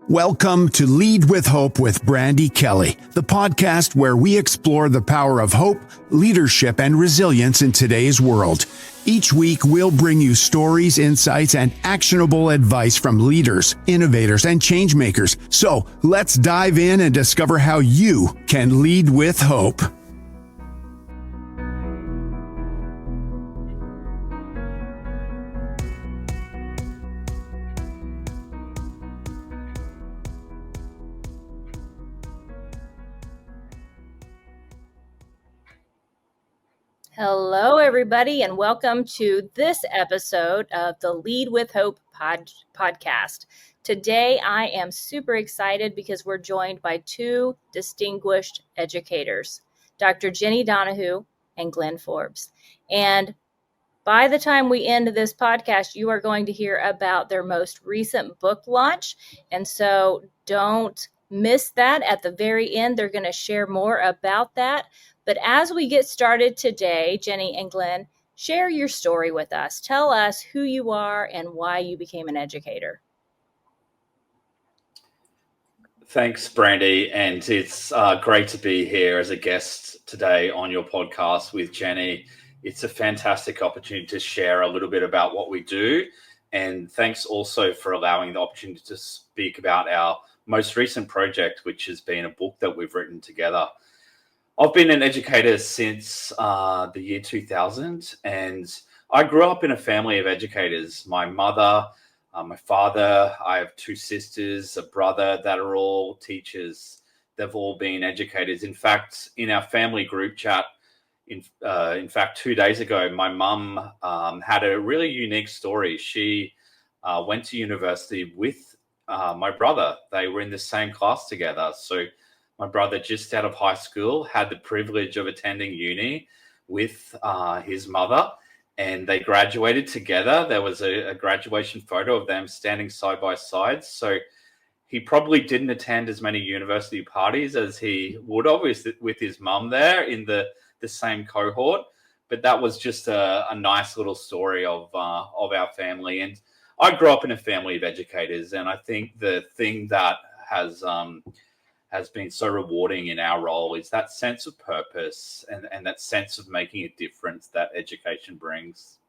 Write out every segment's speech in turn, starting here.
Welcome to Lead with Hope with Brandy Kelly, the podcast where we explore the power of hope, leadership, and resilience in today's world. Each week, we'll bring you stories, insights, and actionable advice from leaders, innovators, and change makers. So let's dive in and discover how you can lead with hope. Hello, everybody, and welcome to this episode of the Lead with Hope podcast. Today, I am super excited because we're joined by two distinguished educators, Dr. Jenni Donohoo and Glenn Forbes. And by the time we end this podcast, you are going to hear about their most recent book launch. And so don't miss that. At the very end, they're going to share more about that. But as we get started today, Jenni and Glenn, share your story with us. Tell us who you are and why you became an educator. Thanks, Brandy. And it's great to be here as a guest today on your podcast with Jenni. It's a fantastic opportunity to share a little bit about what we do. And thanks also for allowing the opportunity to speak about our most recent project, which has been a book that we've written together. I've been an educator since the year 2000, and I grew up in a family of educators. My mother, my father, I have two sisters, a brother that are all teachers. They've all been educators. In fact, in our family group chat, in fact, 2 days ago, my mum had a really unique story. She went to university with my brother. They were in the same class together. So my brother, just out of high school, had the privilege of attending uni with his mother, and they graduated together. There was a graduation photo of them standing side by side. So he probably didn't attend as many university parties as he would have with his mum there in the same cohort. But that was just a nice little story of our family. And I grew up in a family of educators, and I think the thing that has been so rewarding in our role is that sense of purpose and that sense of making a difference that education brings.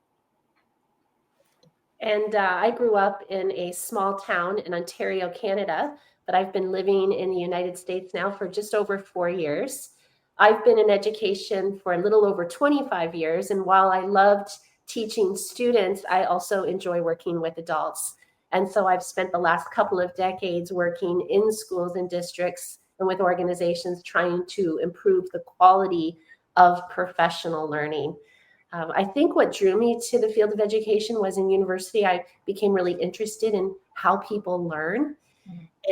And I grew up in a small town in Ontario, Canada, but I've been living in the United States now for just over 4 years. I've been in education for a little over 25 years. And while I loved teaching students, I also enjoy working with adults. And so I've spent the last couple of decades working in schools and districts and with organizations trying to improve the quality of professional learning. I think what drew me to the field of education was in university, I became really interested in how people learn.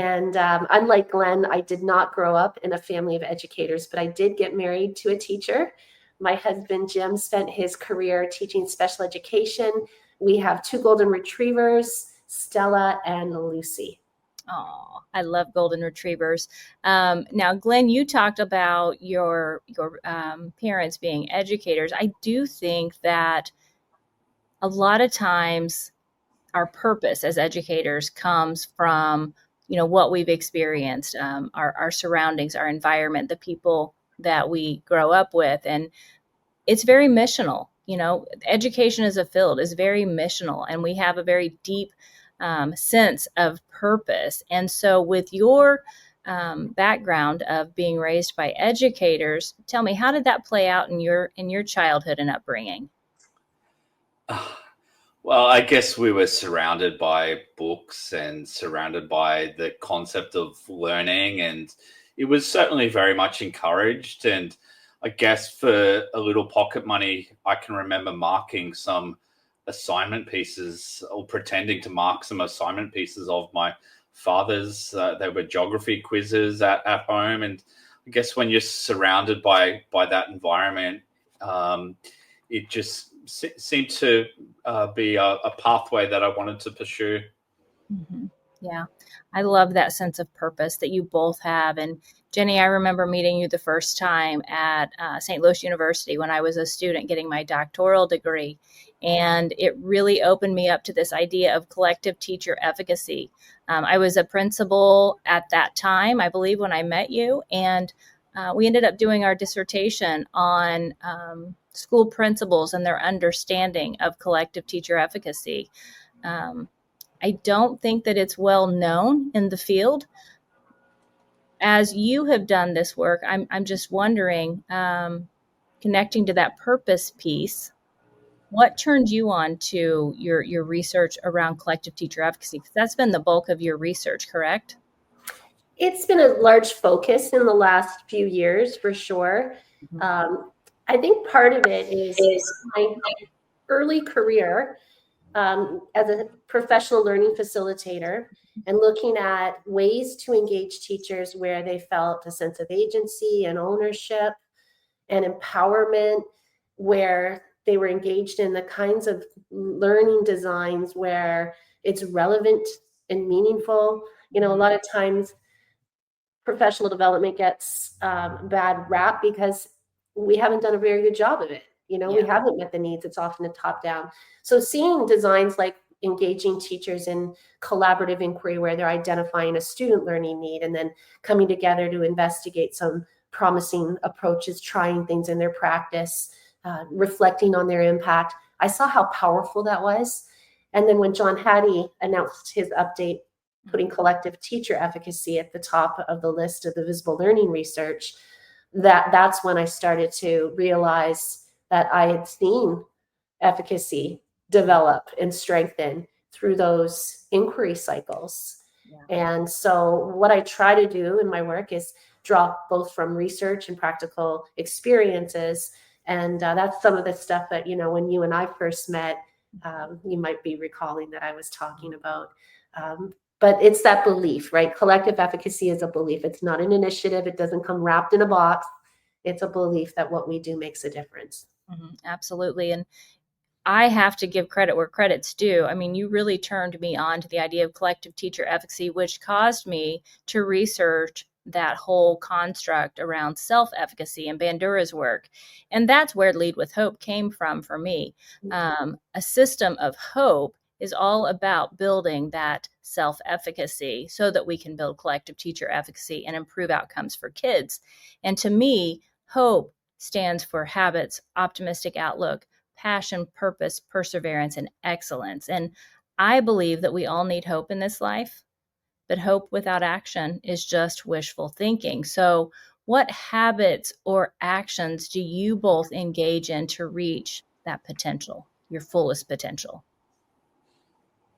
And unlike Glenn, I did not grow up in a family of educators, but I did get married to a teacher. My husband, Jim, spent his career teaching special education. We have two golden retrievers, Stella and Lucy. Oh, I love golden retrievers. Now, Glenn, you talked about your parents being educators. I do think that a lot of times our purpose as educators comes from, what we've experienced, our surroundings, our environment, the people that we grow up with. And it's very missional. Education as a field is very missional, and we have a very deep sense of purpose. And so with your background of being raised by educators, tell me, how did that play out in your childhood and upbringing? Well, I guess we were surrounded by books and surrounded by the concept of learning, and it was certainly very much encouraged. And I guess for a little pocket money, I can remember marking some assignment pieces or pretending to mark some assignment pieces of my father's. They were geography quizzes at home. And I guess when you're surrounded by that environment, it just seemed to be a pathway that I wanted to pursue. Mm-hmm. Yeah, I love that sense of purpose that you both have. And Jenni, I remember meeting you the first time at St. Louis University when I was a student getting my doctoral degree. And it really opened me up to this idea of collective teacher efficacy. I was a principal at that time, I believe, when I met you, and we ended up doing our dissertation on school principals and their understanding of collective teacher efficacy. I don't think that it's well known in the field. As you have done this work, I'm just wondering, connecting to that purpose piece, what turned you on to your research around collective teacher efficacy? Because that's been the bulk of your research, correct? It's been a large focus in the last few years, for sure. I think part of it is my early career as a professional learning facilitator and looking at ways to engage teachers where they felt a sense of agency and ownership and empowerment, where they were engaged in the kinds of learning designs where it's relevant and meaningful. A lot of times professional development gets bad rap because we haven't done a very good job of it. We haven't met the needs. It's often a top down. So seeing designs like engaging teachers in collaborative inquiry where they're identifying a student learning need and then coming together to investigate some promising approaches, trying things in their practice, reflecting on their impact. I saw how powerful that was. And then when John Hattie announced his update, putting collective teacher efficacy at the top of the list of the visible learning research, that's when I started to realize that I had seen efficacy develop and strengthen through those inquiry cycles. And so what I try to do in my work is draw both from research and practical experiences. And that's some of the stuff that, when you and I first met, you might be recalling that I was talking about. But it's that belief, right? Collective efficacy is a belief. It's not an initiative. It doesn't come wrapped in a box. It's a belief that what we do makes a difference. Absolutely. And I have to give credit where credit's due. I mean, you really turned me on to the idea of collective teacher efficacy, which caused me to research that whole construct around self-efficacy and Bandura's work. And that's where Lead with Hope came from for me. A system of hope is all about building that self-efficacy so that we can build collective teacher efficacy and improve outcomes for kids. And to me, hope stands for habits, optimistic outlook, passion, purpose, perseverance, and excellence. And I believe that we all need hope in this life, but hope without action is just wishful thinking. So what habits or actions do you both engage in to reach that potential, your fullest potential?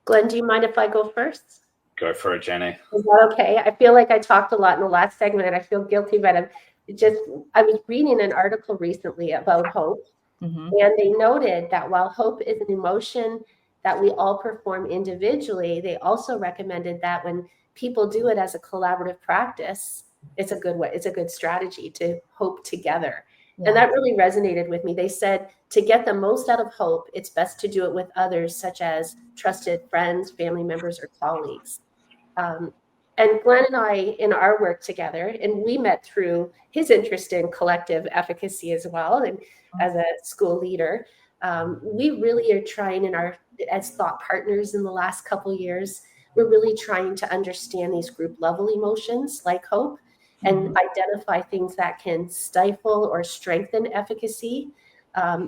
Glenn, do you mind if I go first? Go for it, Jenni. Is that okay? I feel like I talked a lot in the last segment and I feel guilty, but I was reading an article recently about hope. And they noted that while hope is an emotion that we all perform individually, they also recommended that when people do it as a collaborative practice, it's a good way. It's a good strategy to hope together. And that really resonated with me. They said to get the most out of hope, it's best to do it with others, such as trusted friends, family members, or colleagues. And Glenn and I, in our work together, and we met through his interest in collective efficacy as well, and as a school leader, we really are trying as thought partners in the last couple of years, we're really trying to understand these group level emotions like hope and identify things that can stifle or strengthen efficacy.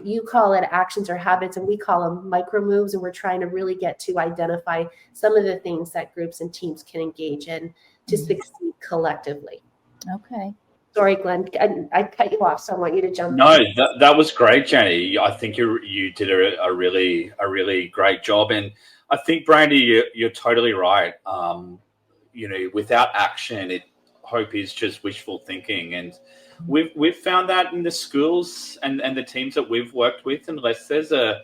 You call it actions or habits, and we call them micro moves. And we're trying to really get to identify some of the things that groups and teams can engage in to succeed collectively. Okay. Sorry, Glenn, I cut you off, so I want you to jump No, in. that was great, Jenni. I think you did a really great job, and I think, Brandy, you're totally right. Without action, hope is just wishful thinking, and we've found that in the schools and the teams that we've worked with, unless there's a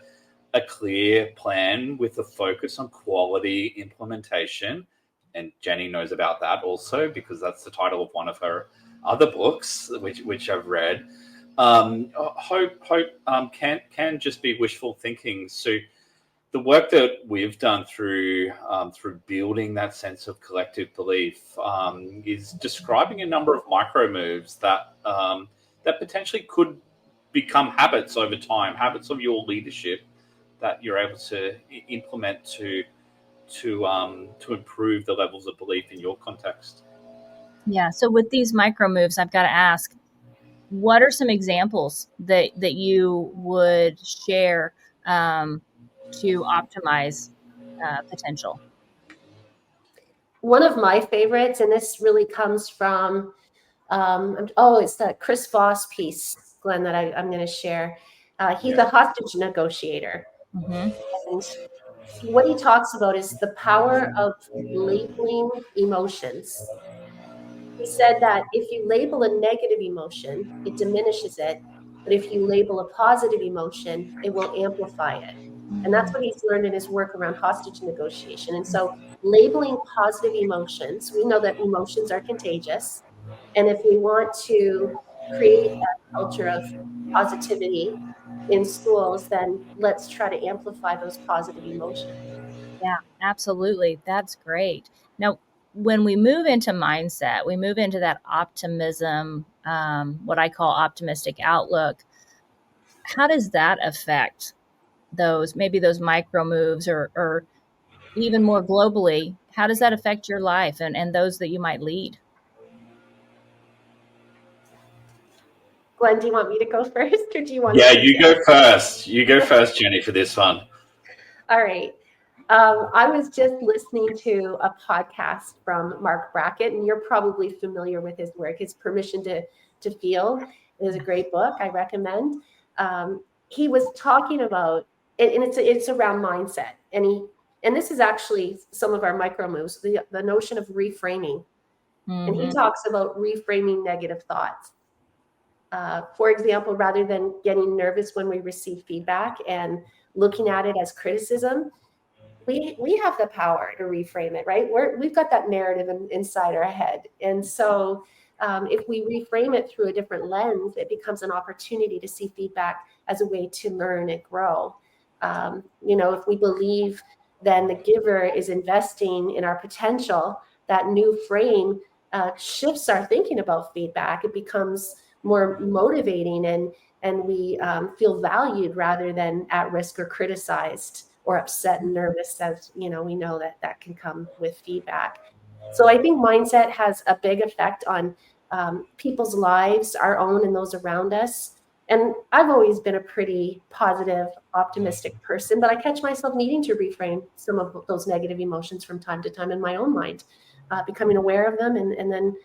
clear plan with a focus on quality implementation, and Jenni knows about that also because that's the title of one of her other books, which I've read. Hope can just be wishful thinking. So the work that we've done through building that sense of collective belief is describing a number of micro moves that potentially could become habits over time, habits of your leadership, that you're able to implement to improve the levels of belief in your context? Yeah. So with these micro moves, I've got to ask, what are some examples that you would share to optimize potential? One of my favorites, and this really comes from, it's that Chris Voss piece, Glenn, that I'm going to share. He's a hostage negotiator. Mm-hmm. And what he talks about is the power of labeling emotions. He said that if you label a negative emotion, it diminishes it. But if you label a positive emotion, it will amplify it. And that's what he's learned in his work around hostage negotiation. And so, labeling positive emotions, we know that emotions are contagious. And if we want to create a culture of positivity in schools, then let's try to amplify those positive emotions. Yeah, absolutely. That's great. Now, when we move into mindset, we move into that optimism, what I call optimistic outlook. How does that affect maybe those micro moves, or even more globally, how does that affect your life and those that you might lead? Glenn, do you want me to go first, or do you want Yeah, to? you go first. You go first, Jenni, for this one. All right. I was just listening to a podcast from Mark Brackett, and you're probably familiar with his work. His Permission to Feel is a great book. I recommend. He was talking about, and it's around mindset, and this is actually some of our micro moves, the notion of reframing, and he talks about reframing negative thoughts. For example, rather than getting nervous when we receive feedback and looking at it as criticism, we have the power to reframe it, right? We've got that narrative inside our head. And so if we reframe it through a different lens, it becomes an opportunity to see feedback as a way to learn and grow. If we believe then the giver is investing in our potential, that new frame shifts our thinking about feedback. It becomes more motivating, and we feel valued rather than at risk or criticized or upset and nervous, as we know that can come with feedback. So I think mindset has a big effect on people's lives, our own and those around us. And I've always been a pretty positive, optimistic person, but I catch myself needing to reframe some of those negative emotions from time to time in my own mind, becoming aware of them, and then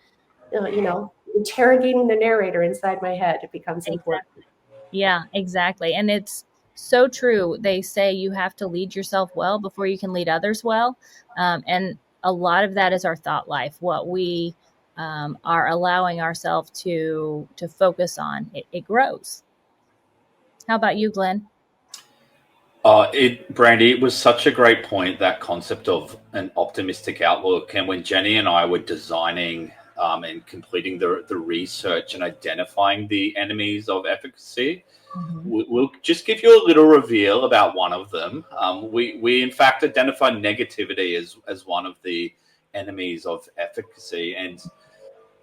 interrogating the narrator inside my head. It becomes important. Exactly. Yeah, exactly. And it's so true. They say you have to lead yourself well before you can lead others well. And a lot of that is our thought life, what we are allowing ourselves to focus on. It grows. How about you, Glenn? Brandy, it was such a great point, that concept of an optimistic outlook. And when Jenni and I were designing and completing the research and identifying the enemies of efficacy, we'll just give you a little reveal about one of them. We in fact identified negativity as one of the enemies of efficacy. And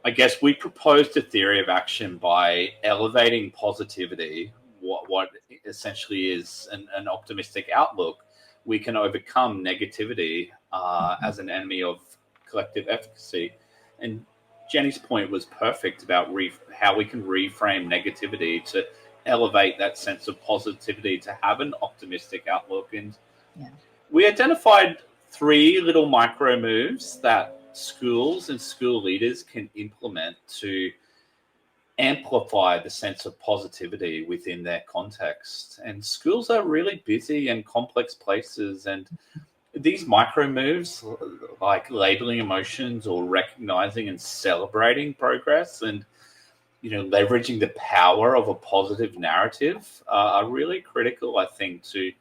I guess we proposed a theory of action by elevating positivity, what essentially is an optimistic outlook. We can overcome negativity as an enemy of collective efficacy. And Jenni's point was perfect about how we can reframe negativity to elevate that sense of positivity, to have an optimistic outlook. And we identified 3 little micro moves that schools and school leaders can implement to amplify the sense of positivity within their context. And schools are really busy and complex places, and these micro moves, like labeling emotions or recognizing and celebrating progress, and leveraging the power of a positive narrative, are really critical, I think, to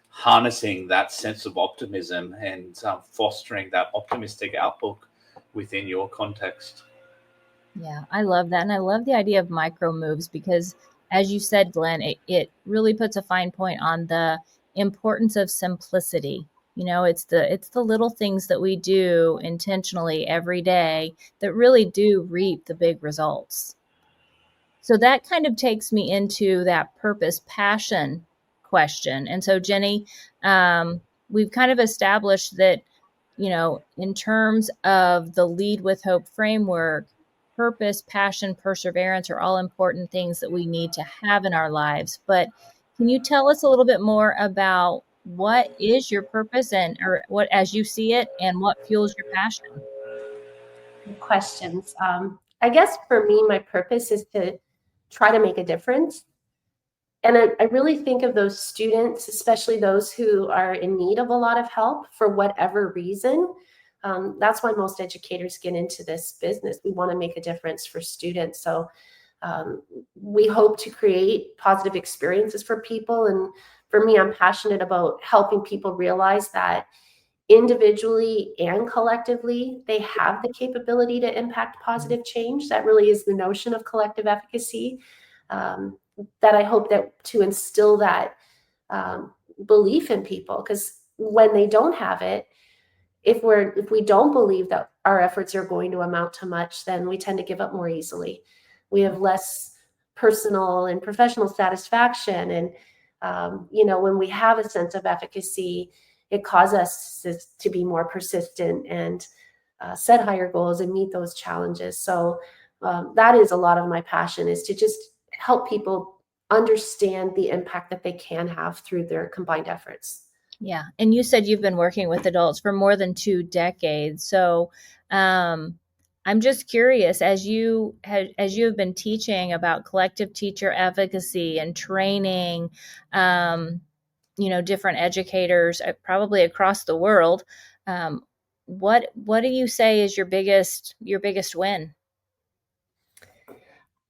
harnessing that sense of optimism and fostering that optimistic outlook within your context. Yeah, I love that. And I love the idea of micro moves because, as you said, Glenn, it really puts a fine point on the importance of simplicity. It's the little things that we do intentionally every day that really do reap the big results. So that kind of takes me into that purpose passion question. And so, Jenni, we've kind of established that, in terms of the Lead with Hope framework, purpose, passion, perseverance are all important things that we need to have in our lives. But can you tell us a little bit more about what is your purpose or what, as you see it, and what fuels your passion? Good questions. I guess for me, my purpose is to try to make a difference. And I really think of those students, especially those who are in need of a lot of help for whatever reason. That's why most educators get into this business. We want to make a difference for students. So we hope to create positive experiences for people. And for me, I'm passionate about helping people realize that individually and collectively, they have the capability to impact positive change. That really is the notion of collective efficacy. That I hope that to instill that belief in people, because when they don't have it, if we don't believe that our efforts are going to amount to much, then we tend to give up more easily. We have less personal and professional satisfaction, and when we have a sense of efficacy, it causes us to be more persistent and set higher goals and meet those challenges. So that is a lot of my passion, is to just help people understand the impact that they can have through their combined efforts. Yeah. And you said you've been working with adults for more than 2 decades. So I'm just curious, as you have been teaching about collective teacher efficacy and training, different educators probably across the world, what do you say is your biggest win?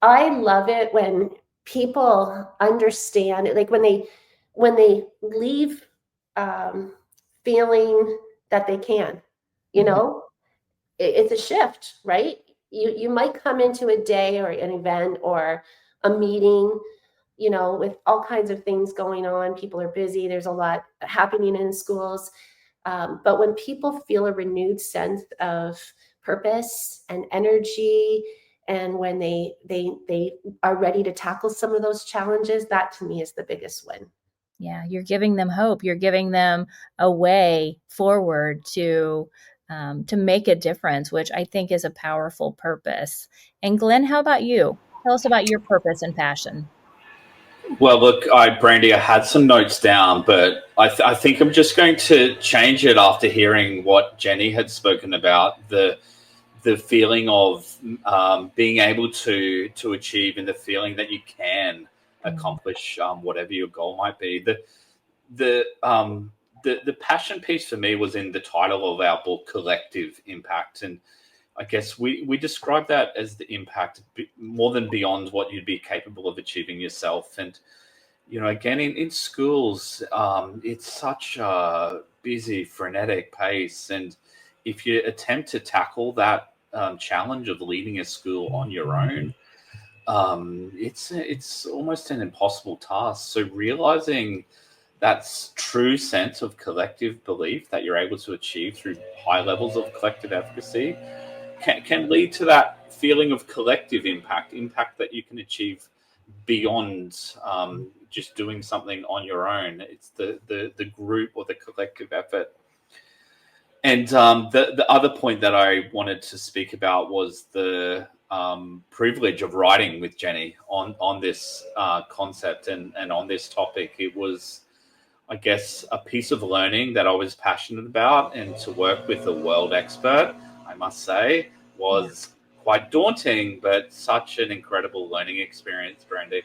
I love it when people understand, like when they leave feeling that they can, it's a shift, right? You might come into a day or an event or a meeting, with all kinds of things going on. People are busy. There's a lot happening in schools. But when people feel a renewed sense of purpose and energy, and when they are ready to tackle some of those challenges, that to me is the biggest win. Yeah, you're giving them hope. You're giving them a way forward to make a difference, which I think is a powerful purpose. And Glenn, how about you? Tell us about your purpose and passion. Well, look, Brandy, I had some notes down, but I think I'm just going to change it after hearing what Jenni had spoken about, the feeling of being able to achieve, and the feeling that you can accomplish whatever your goal might be. The passion piece for me was in the title of our book, Collective Impact, and I guess we describe that as the impact more than beyond what you'd be capable of achieving yourself. And again, in schools, it's such a busy, frenetic pace, and if you attempt to tackle that challenge of leading a school on your own, it's almost an impossible task. So realizing that true sense of collective belief that you're able to achieve through high levels of collective efficacy can lead to that feeling of collective impact that you can achieve beyond just doing something on your own. It's the group or the collective effort. And the other point that I wanted to speak about was the privilege of writing with Jenni on this concept and on this topic. It was, I guess, a piece of learning that I was passionate about, and to work with a world expert, I must say, was quite daunting, but such an incredible learning experience, Brandy.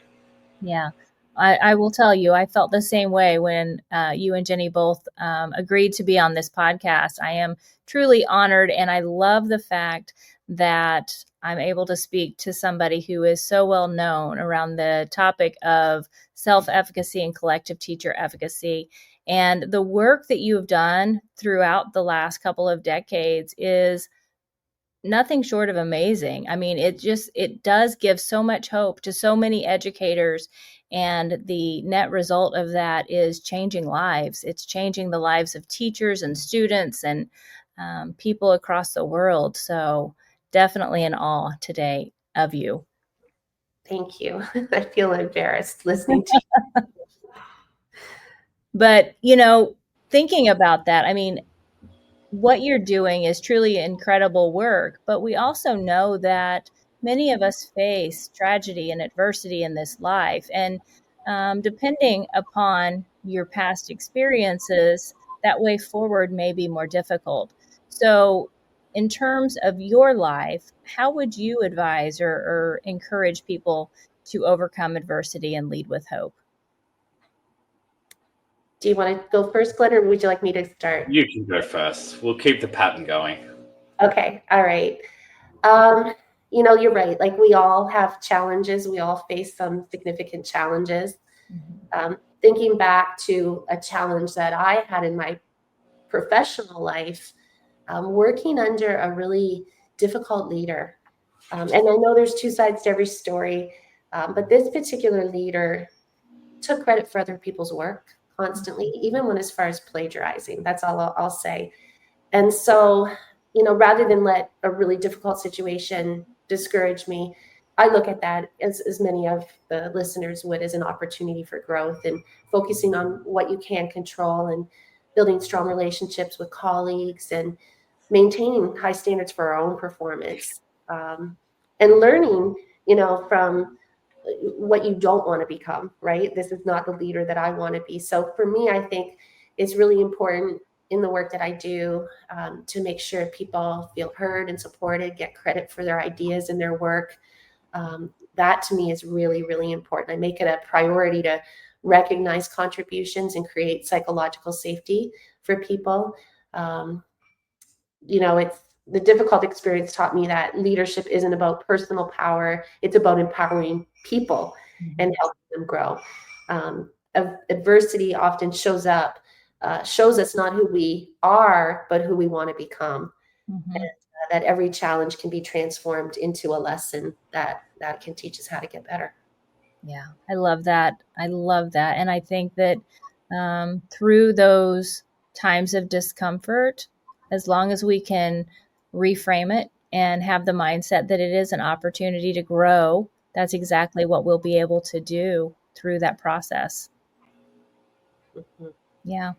Yeah, I will tell you, I felt the same way when you and Jenni both agreed to be on this podcast. I am truly honored, and I love the fact that I'm able to speak to somebody who is so well known around the topic of self-efficacy and collective teacher efficacy. And the work that you have done throughout the last couple of decades is nothing short of amazing. I mean, it does give so much hope to so many educators. And the net result of that is changing lives. It's changing the lives of teachers and students and people across the world. So definitely in awe today of you. Thank you. I feel embarrassed listening to you. But, thinking about that, I mean, what you're doing is truly incredible work, but we also know that many of us face tragedy and adversity in this life. And depending upon your past experiences, that way forward may be more difficult. So, in terms of your life, how would you advise or encourage people to overcome adversity and lead with hope? Do you want to go first, Glenn, or would you like me to start? You can go first. We'll keep the pattern going. Okay, all right. You're right. Like, we all have challenges. We all face some significant challenges. Thinking back to a challenge that I had in my professional life, working under a really difficult leader. And I know there's two sides to every story, but this particular leader took credit for other people's work constantly, even when as far as plagiarizing. That's all I'll say. And so, rather than let a really difficult situation discourage me, I look at that, as many of the listeners would, as an opportunity for growth and focusing on what you can control and building strong relationships with colleagues and maintaining high standards for our own performance, and learning, from what you don't want to become, right? This is not the leader that I want to be. So for me, I think it's really important in the work that I do, to make sure people feel heard and supported, get credit for their ideas and their work. That to me is really, really important. I make it a priority to recognize contributions and create psychological safety for people. It's the difficult experience taught me that leadership isn't about personal power. It's about empowering people and helping them grow. Adversity often shows us not who we are, but who we want to become. And that every challenge can be transformed into a lesson that can teach us how to get better. Yeah, I love that. I love that. And I think that through those times of discomfort, as long as we can reframe it and have the mindset that it is an opportunity to grow, that's exactly what we'll be able to do through that process. Yeah.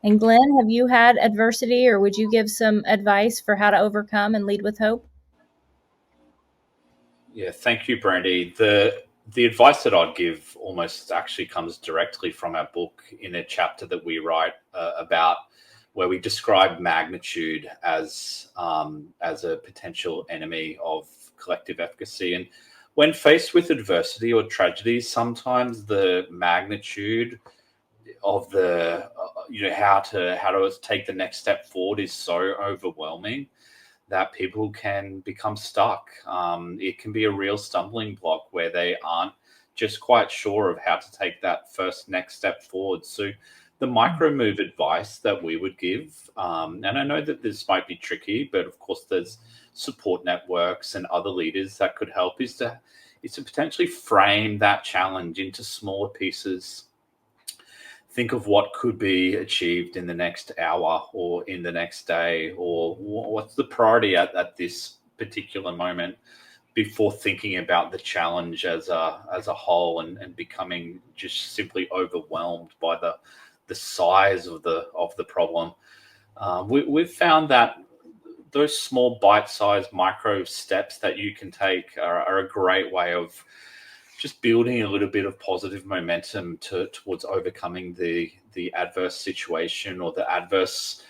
And Glenn, have you had adversity, or would you give some advice for how to overcome and lead with hope? Yeah, thank you, Brandy. The advice that I'd give almost actually comes directly from our book, in a chapter that we write about, where we describe magnitude as a potential enemy of collective efficacy. And when faced with adversity or tragedy, sometimes the magnitude of the how to take the next step forward is so overwhelming that people can become stuck. It can be a real stumbling block where they aren't just quite sure of how to take that first next step forward. So the micro move advice that we would give, and I know that this might be tricky, but of course there's support networks and other leaders that could help, is to potentially frame that challenge into smaller pieces. Think of what could be achieved in the next hour or in the next day, or what's the priority at this particular moment, before thinking about the challenge as a whole, and becoming just simply overwhelmed by the size of the problem. We've found that those small bite-sized micro steps that you can take are a great way of just building a little bit of positive momentum towards overcoming the adverse situation, or the adverse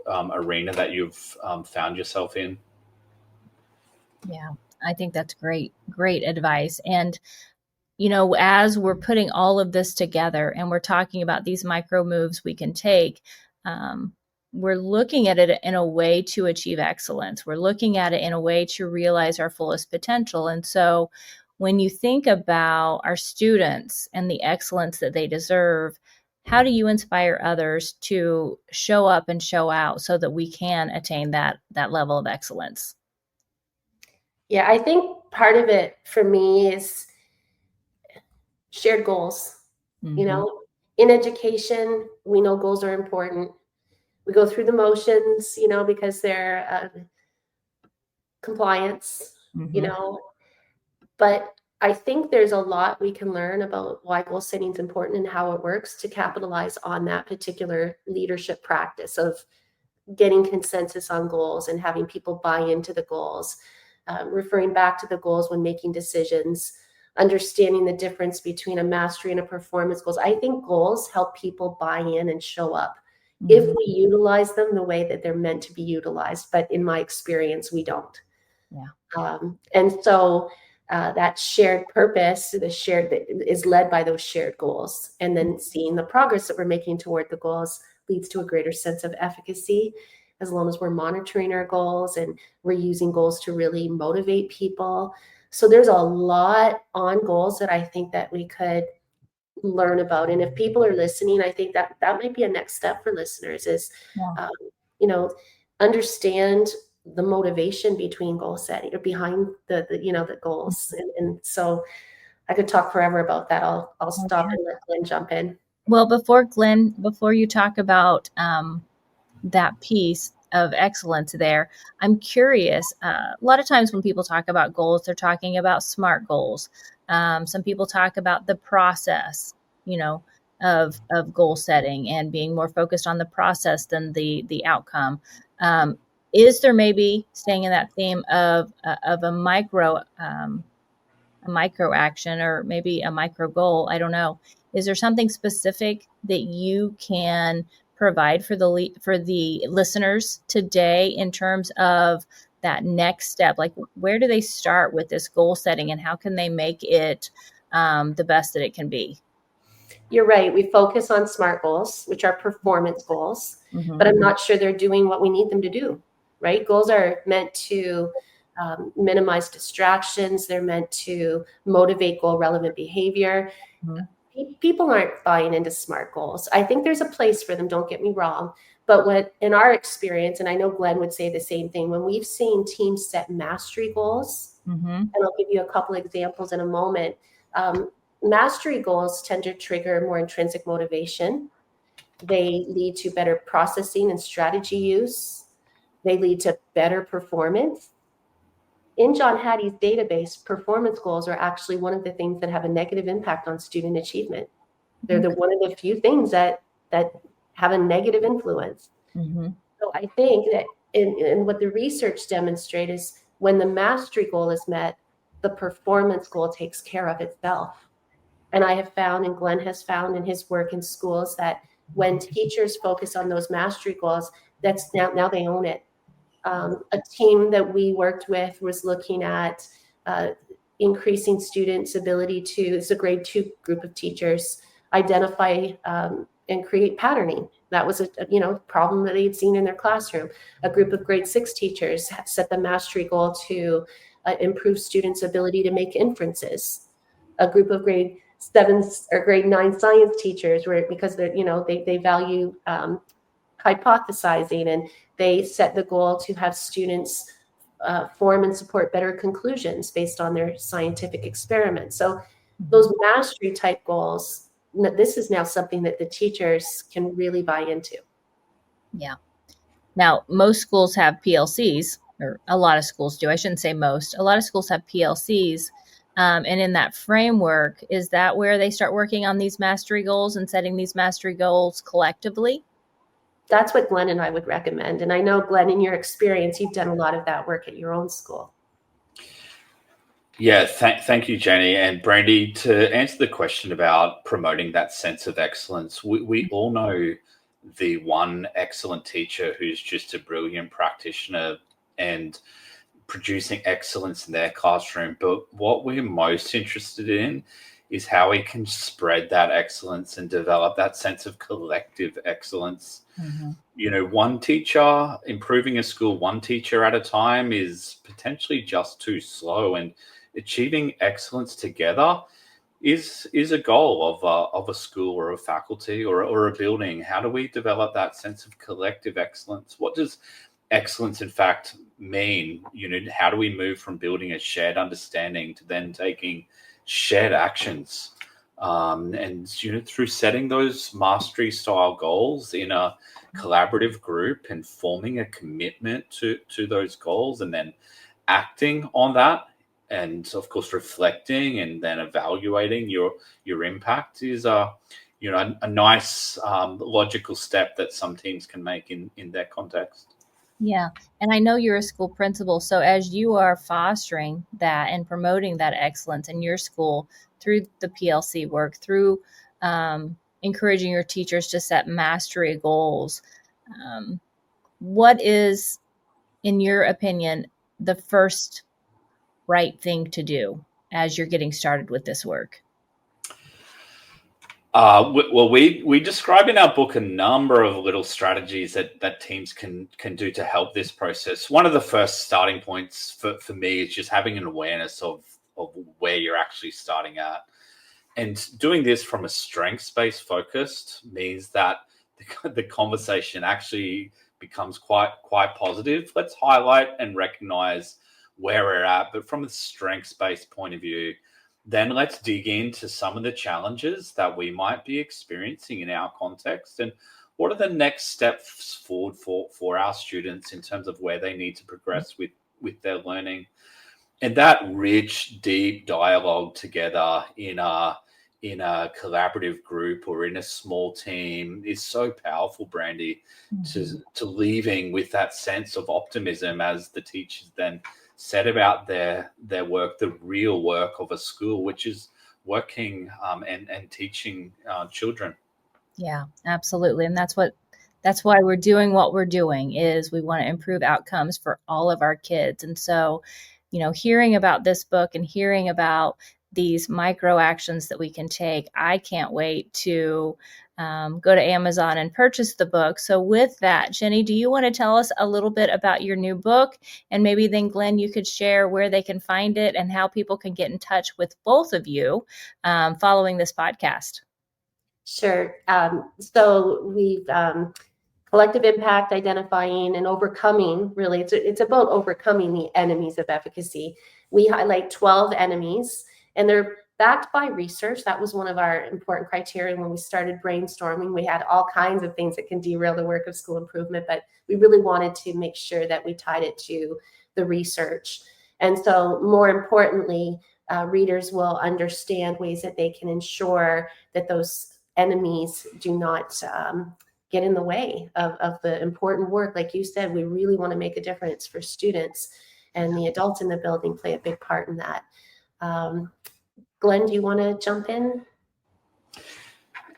arena that you've found yourself in. Yeah, I think that's great advice. And as we're putting all of this together and we're talking about these micro moves we can take, we're looking at it in a way to achieve excellence. We're looking at it in a way to realize our fullest potential. And so when you think about our students and the excellence that they deserve, how do you inspire others to show up and show out so that we can attain that level of excellence? Yeah, I think part of it for me is shared goals. In education, we know goals are important. We go through the motions, because they're compliance, but I think there's a lot we can learn about why goal setting is important and how it works to capitalize on that particular leadership practice of getting consensus on goals and having people buy into the goals, referring back to the goals when making decisions, understanding the difference between a mastery and a performance goals. I think goals help people buy in and show up if we utilize them the way that they're meant to be utilized. But in my experience, we don't. Yeah. And so that shared purpose, the shared that is led by those shared goals, and then seeing the progress that we're making toward the goals leads to a greater sense of efficacy, as long as we're monitoring our goals and we're using goals to really motivate people. So there's a lot on goals that I think that we could learn about. And if people are listening, I think that that might be a next step for listeners is, Yeah. you know, understand the motivation between goal setting or behind the goals. And so I could talk forever about that. I'll stop and let Glenn jump in. Well, before you talk about that piece of excellence there, I'm curious. A lot of times when people talk about goals, they're talking about SMART goals. Some people talk about the process, of goal setting and being more focused on the process than the outcome. Is there, maybe staying in that theme of a micro action, or maybe a micro goal? I don't know. Is there something specific that you can provide for the listeners today in terms of that next step? Like, where do they start with this goal setting, and how can they make it the best that it can be? You're right. We focus on SMART goals, which are performance goals, but I'm not sure they're doing what we need them to do, right? Goals are meant to minimize distractions. They're meant to motivate goal relevant behavior. People aren't buying into SMART goals. I think there's a place for them, don't get me wrong. But what, in our experience, and I know Glenn would say the same thing, when we've seen teams set mastery goals, and I'll give you a couple examples in a moment, mastery goals tend to trigger more intrinsic motivation. They lead to better processing and strategy use. They lead to better performance. In John Hattie's database, performance goals are actually one of the things that have a negative impact on student achievement. They're one of the few things that have a negative influence. So I think that in what the research demonstrates is when the mastery goal is met, the performance goal takes care of itself. And I have found, and Glenn has found in his work in schools, that when teachers focus on those mastery goals, that's now they own it. A team that we worked with was looking at increasing students' ability to, it's a grade 2 group of teachers, identify and create patterning. That was a problem that they had seen in their classroom. A group of grade 6 teachers set the mastery goal to improve students' ability to make inferences. A group of grade 7 or grade 9 science teachers, because they value hypothesizing, and they set the goal to have students form and support better conclusions based on their scientific experiments. So those mastery type goals, this is now something that the teachers can really buy into. Yeah. Now, most schools have PLCs, or a lot of schools do. I shouldn't say most. A lot of schools have PLCs. And in that framework, is that where they start working on these mastery goals and setting these mastery goals collectively? That's what Glenn and I would recommend. And I know, Glenn, in your experience, you've done a lot of that work at your own school. Yeah, thank you, Jenni. And Brandy, to answer the question about promoting that sense of excellence, we all know the one excellent teacher who's just a brilliant practitioner and producing excellence in their classroom. But what we're most interested in is how we can spread that excellence and develop that sense of collective excellence. One teacher, improving a school one teacher at a time is potentially just too slow, and achieving excellence together is a goal of a school or a faculty or a building. How do we develop that sense of collective excellence? What does excellence, in fact, mean? How do we move from building a shared understanding to then taking shared actions? And through setting those mastery style goals in a collaborative group and forming a commitment to those goals and then acting on that and of course reflecting and then evaluating your impact is a nice logical step that some teams can make in their context. Yeah. And I know you're a school principal. So as you are fostering that and promoting that excellence in your school through the PLC work, through encouraging your teachers to set mastery goals, what is, in your opinion, the first right thing to do as you're getting started with this work? Well, we describe in our book a number of little strategies that teams can do to help this process. One of the first starting points for me is just having an awareness of where you're actually starting at. And doing this from a strengths-based focused means that the conversation actually becomes quite positive. Let's highlight and recognize where we're at, but from a strengths-based point of view, then let's dig into some of the challenges that we might be experiencing in our context and what are the next steps forward for our students in terms of where they need to progress with their learning. And that rich, deep dialogue together in a collaborative group or in a small team is so powerful, Brandy, to leaving with that sense of optimism as the teachers then set about their work, the real work of a school, which is working and teaching children. Yeah, absolutely. And that's why we're doing what we're doing, is we want to improve outcomes for all of our kids. And so, hearing about this book and hearing about these micro actions that we can take, I can't wait to go to Amazon and purchase the book. So with that, Jenni, do you want to tell us a little bit about your new book? And maybe then, Glenn, you could share where they can find it and how people can get in touch with both of you following this podcast. Sure. So we've collective impact, identifying and overcoming, really, it's about overcoming the enemies of efficacy. We highlight 12 enemies, and they're backed by research. That was one of our important criteria when we started brainstorming. We had all kinds of things that can derail the work of school improvement, but we really wanted to make sure that we tied it to the research. And so more importantly, readers will understand ways that they can ensure that those enemies do not get in the way of the important work. Like you said, we really want to make a difference for students, and the adults in the building play a big part in that. Glenn, do you want to jump in?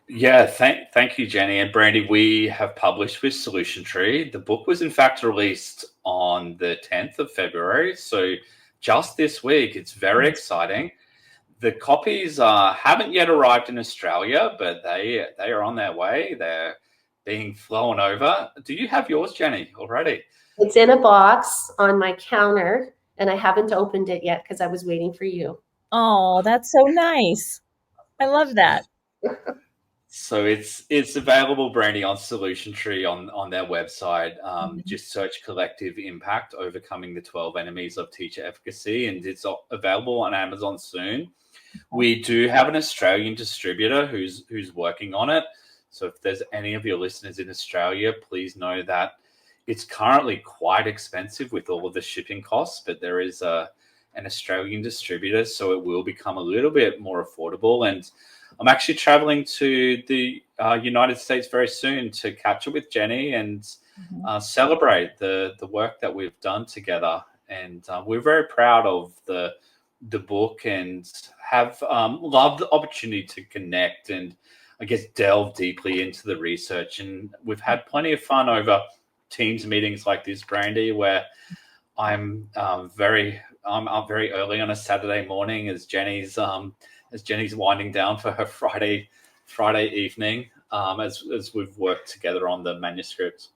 Yeah, thank you, Jenni. And Brandy, we have published with Solution Tree. The book was in fact released on the 10th of February. So just this week. It's very exciting. The copies haven't yet arrived in Australia, but they are on their way. They're being flown over. Do you have yours, Jenni, already? It's in a box on my counter, and I haven't opened it yet because I was waiting for you. Oh, that's so nice. I love that. So it's available, Brandy, on Solution Tree on their website. Just search Collective Impact, Overcoming the 12 Enemies of Teacher Efficacy, and it's available on Amazon soon. We do have an Australian distributor who's working on it. So if there's any of your listeners in Australia, please know that it's currently quite expensive with all of the shipping costs, but there is an Australian distributor, so it will become a little bit more affordable. And I'm actually traveling to the United States very soon to catch up with Jenni and celebrate the work that we've done together. And we're very proud of the book and have loved the opportunity to connect and I guess delve deeply into the research. And we've had plenty of fun over Teams meetings like this, Brandy, where I'm very early on a Saturday morning as Jenni's winding down for her Friday evening as we've worked together on the manuscript.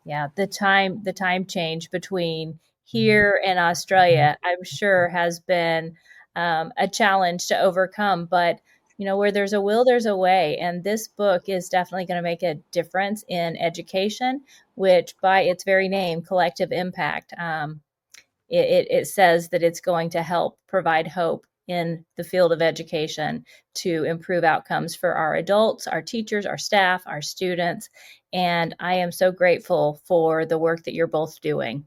Yeah, the time change between here and Australia, I'm sure, has been a challenge to overcome. But where there's a will, there's a way, and this book is definitely going to make a difference in education, which, by its very name, Collective Impact, it says that it's going to help provide hope in the field of education to improve outcomes for our adults, our teachers, our staff, our students. And I am so grateful for the work that you're both doing.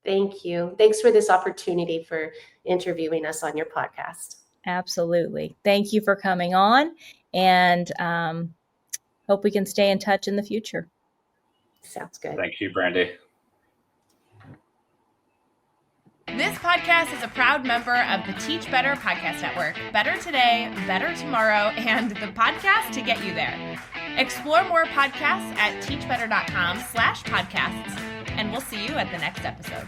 Thank you. Thanks for this opportunity for interviewing us on your podcast. Absolutely. Thank you for coming on, and hope we can stay in touch in the future. Sounds good. Thank you, Brandy. This podcast is a proud member of the Teach Better Podcast Network. Better today, better tomorrow, and the podcast to get you there. Explore more podcasts at teachbetter.com/podcasts, and we'll see you at the next episode.